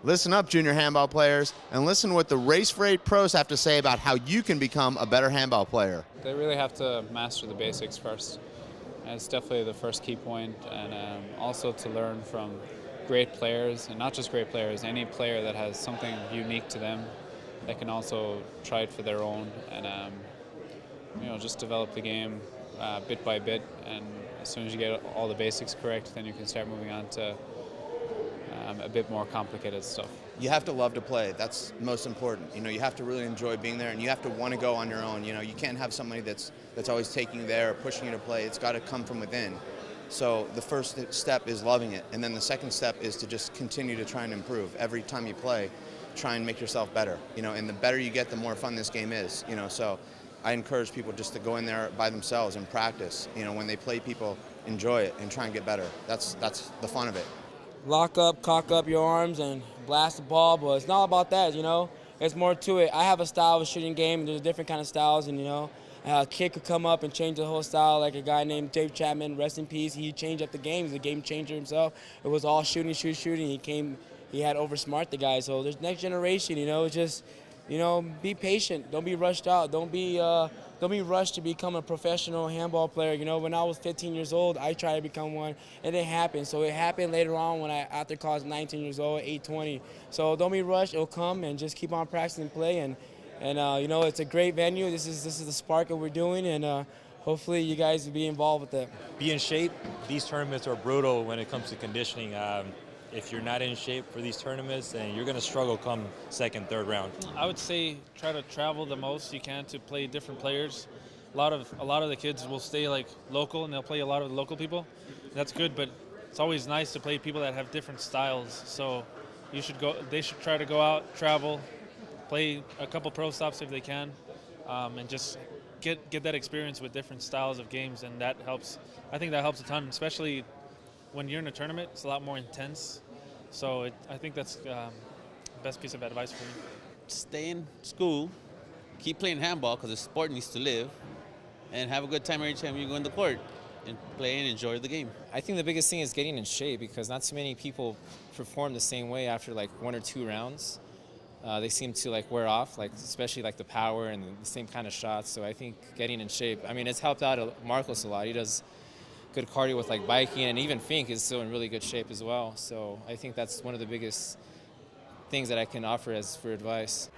Listen up, junior handball players, and listen what the Race for 8 pros have to say about how you can become a better handball player. They really have to master the basics first. And it's definitely the first key point, and also to learn from great players, and not just great players, any player that has something unique to them that can also try it for their own, and just develop the game bit by bit. And as soon as you get all the basics correct, then you can start moving on to a bit more complicated stuff. You have to love to play. That's most important. You have to really enjoy being there, and you have to want to go on your own. You can't have somebody that's always taking you there or pushing you to play. It's got to come from within. So the first step is loving it, and then the second step is to just continue to try and improve. Every time you play, try and make yourself better. And the better you get, the more fun this game is. So I encourage people just to go in there by themselves and practice. When they play people, enjoy it and try and get better. That's the fun of it. Lock up, cock up your arms, and blast the ball, but it's not about that, There's more to it. I have a style of a shooting game. There's different kind of styles, and, a kid could come up and change the whole style, like a guy named Dave Chapman, rest in peace. He changed up the game. He's a game changer himself. It was all shooting. He had oversmart the guy. So there's next generation, it's just, be patient. Don't be rushed out. Don't be rushed to become a professional handball player. When I was 15 years old, I tried to become one. It didn't happen. So it happened later on when after college, 19 years old, 8-20. So don't be rushed. It'll come, and just keep on practicing play. And it's a great venue. This is the spark that we're doing, and hopefully you guys will be involved with it. Be in shape. These tournaments are brutal when it comes to conditioning. If you're not in shape for these tournaments, then you're going to struggle come second, third round. I would say try to travel the most you can to play different players. A lot of the kids will stay local, and they'll play a lot of the local people. That's good, but it's always nice to play people that have different styles. So they should try to go out, travel, play a couple pro stops if they can, and just get that experience with different styles of games, and that helps. I think that helps a ton, especially when you're in a tournament. It's a lot more intense. So I think that's the best piece of advice for me. Stay in school, keep playing handball because the sport needs to live, and have a good time every time you go in the court and play and enjoy the game. I think the biggest thing is getting in shape, because not too many people perform the same way after 1 or 2 rounds. They seem to wear off, especially the power and the same kind of shots. So I think getting in shape, it's helped out Marcos a lot. He does good cardio with biking, and even Fink is still in really good shape as well. So I think that's one of the biggest things that I can offer for advice.